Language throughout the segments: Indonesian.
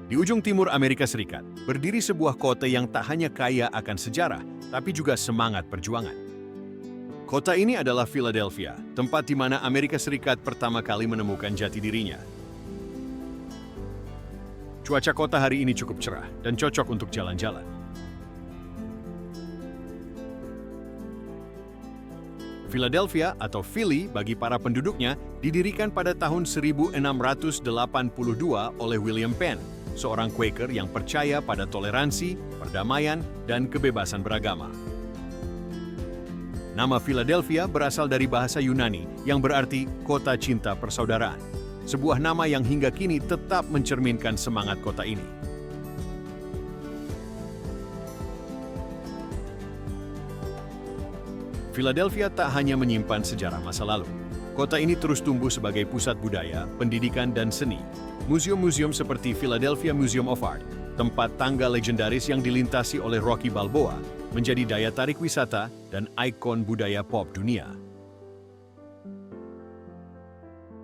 Di ujung timur Amerika Serikat, berdiri sebuah kota yang tak hanya kaya akan sejarah, tapi juga semangat perjuangan. Kota ini adalah Philadelphia, tempat di mana Amerika Serikat pertama kali menemukan jati dirinya. Cuaca kota hari ini cukup cerah dan cocok untuk jalan-jalan. Philadelphia atau Philly bagi para penduduknya didirikan pada tahun 1682 oleh William Penn, seorang Quaker yang percaya pada toleransi, perdamaian, dan kebebasan beragama. Nama Philadelphia berasal dari bahasa Yunani yang berarti kota cinta persaudaraan. Sebuah nama yang hingga kini tetap mencerminkan semangat kota ini. Philadelphia tak hanya menyimpan sejarah masa lalu. Kota ini terus tumbuh sebagai pusat budaya, pendidikan, dan seni. Museum-museum seperti Philadelphia Museum of Art, tempat tangga legendaris yang dilintasi oleh Rocky Balboa, menjadi daya tarik wisata dan ikon budaya pop dunia.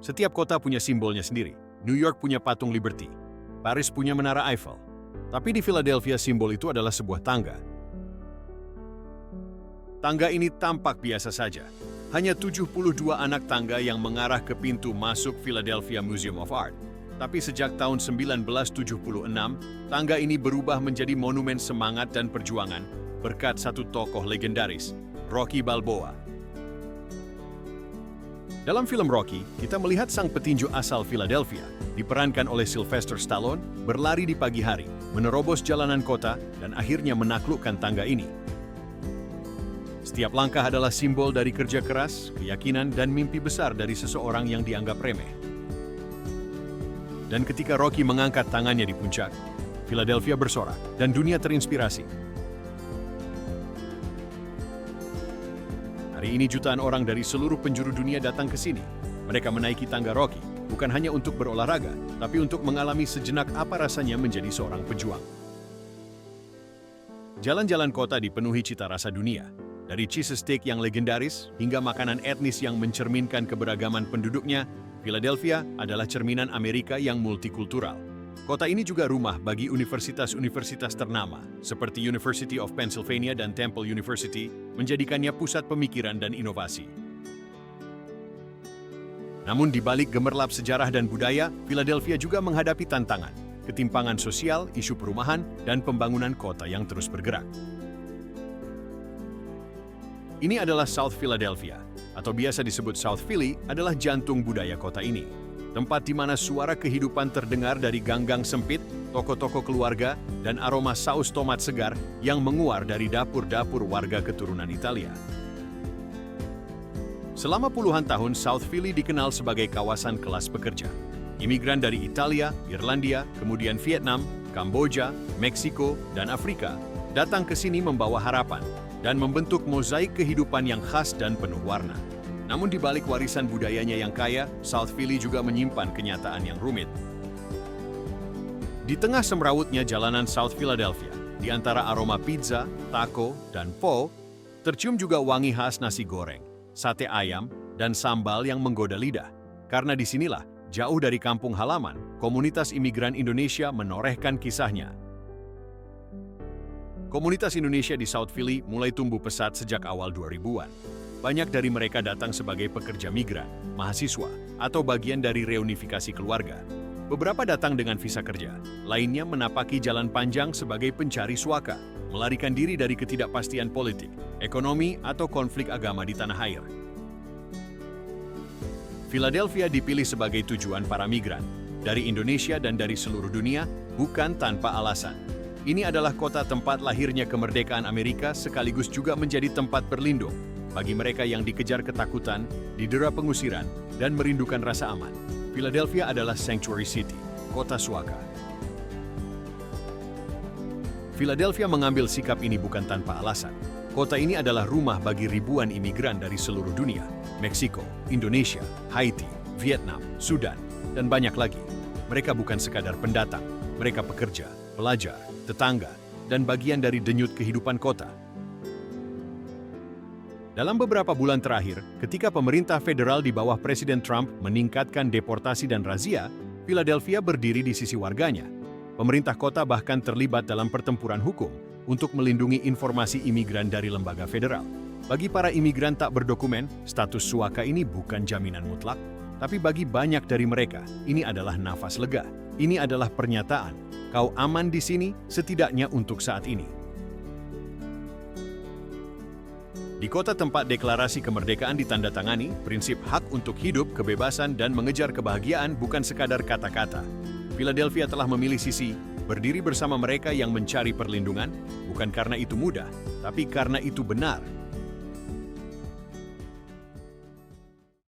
Setiap kota punya simbolnya sendiri. New York punya patung Liberty, Paris punya Menara Eiffel. Tapi di Philadelphia simbol itu adalah sebuah tangga. Tangga ini tampak biasa saja. Hanya 72 anak tangga yang mengarah ke pintu masuk Philadelphia Museum of Art. Tapi sejak tahun 1976, tangga ini berubah menjadi monumen semangat dan perjuangan berkat satu tokoh legendaris, Rocky Balboa. Dalam film Rocky, kita melihat sang petinju asal Philadelphia, diperankan oleh Sylvester Stallone, berlari di pagi hari, menerobos jalanan kota, dan akhirnya menaklukkan tangga ini. Setiap langkah adalah simbol dari kerja keras, keyakinan, dan mimpi besar dari seseorang yang dianggap remeh. Dan ketika Rocky mengangkat tangannya di puncak, Philadelphia bersorak, dan dunia terinspirasi. Hari ini jutaan orang dari seluruh penjuru dunia datang ke sini. Mereka menaiki tangga Rocky, bukan hanya untuk berolahraga, tapi untuk mengalami sejenak apa rasanya menjadi seorang pejuang. Jalan-jalan kota dipenuhi cita rasa dunia. Dari cheesesteak yang legendaris hingga makanan etnis yang mencerminkan keberagaman penduduknya, Philadelphia adalah cerminan Amerika yang multikultural. Kota ini juga rumah bagi universitas-universitas ternama, seperti University of Pennsylvania dan Temple University, menjadikannya pusat pemikiran dan inovasi. Namun di balik gemerlap sejarah dan budaya, Philadelphia juga menghadapi tantangan, ketimpangan sosial, isu perumahan, dan pembangunan kota yang terus bergerak. Ini adalah South Philadelphia, atau biasa disebut South Philly, adalah jantung budaya kota ini. Tempat di mana suara kehidupan terdengar dari gang-gang sempit, toko-toko keluarga, dan aroma saus tomat segar yang menguar dari dapur-dapur warga keturunan Italia. Selama puluhan tahun, South Philly dikenal sebagai kawasan kelas pekerja. Imigran dari Italia, Irlandia, kemudian Vietnam, Kamboja, Meksiko, dan Afrika datang ke sini membawa harapan dan membentuk mozaik kehidupan yang khas dan penuh warna. Namun di balik warisan budayanya yang kaya, South Philly juga menyimpan kenyataan yang rumit. Di tengah semrawutnya jalanan South Philadelphia, di antara aroma pizza, taco, dan pho, tercium juga wangi khas nasi goreng, sate ayam, dan sambal yang menggoda lidah. Karena disinilah, jauh dari kampung halaman, komunitas imigran Indonesia menorehkan kisahnya. Komunitas Indonesia di South Philly mulai tumbuh pesat sejak awal 2000-an. Banyak dari mereka datang sebagai pekerja migran, mahasiswa, atau bagian dari reunifikasi keluarga. Beberapa datang dengan visa kerja, lainnya menapaki jalan panjang sebagai pencari suaka, melarikan diri dari ketidakpastian politik, ekonomi, atau konflik agama di tanah air. Philadelphia dipilih sebagai tujuan para migran, dari Indonesia dan dari seluruh dunia, bukan tanpa alasan. Ini adalah kota tempat lahirnya kemerdekaan Amerika sekaligus juga menjadi tempat berlindung bagi mereka yang dikejar ketakutan, didera pengusiran, dan merindukan rasa aman. Philadelphia adalah Sanctuary City, kota suaka. Philadelphia mengambil sikap ini bukan tanpa alasan. Kota ini adalah rumah bagi ribuan imigran dari seluruh dunia, Meksiko, Indonesia, Haiti, Vietnam, Sudan, dan banyak lagi. Mereka bukan sekadar pendatang, mereka pekerja, pelajar, tetangga, dan bagian dari denyut kehidupan kota. Dalam beberapa bulan terakhir, ketika pemerintah federal di bawah Presiden Trump meningkatkan deportasi dan razia, Philadelphia berdiri di sisi warganya. Pemerintah kota bahkan terlibat dalam pertempuran hukum untuk melindungi informasi imigran dari lembaga federal. Bagi para imigran tak berdokumen, status suaka ini bukan jaminan mutlak, tapi bagi banyak dari mereka, ini adalah nafas lega. Ini adalah pernyataan, kau aman di sini setidaknya untuk saat ini. Di kota tempat deklarasi kemerdekaan ditandatangani, prinsip hak untuk hidup, kebebasan, dan mengejar kebahagiaan bukan sekadar kata-kata. Philadelphia telah memilih sisi berdiri bersama mereka yang mencari perlindungan, bukan karena itu mudah, tapi karena itu benar.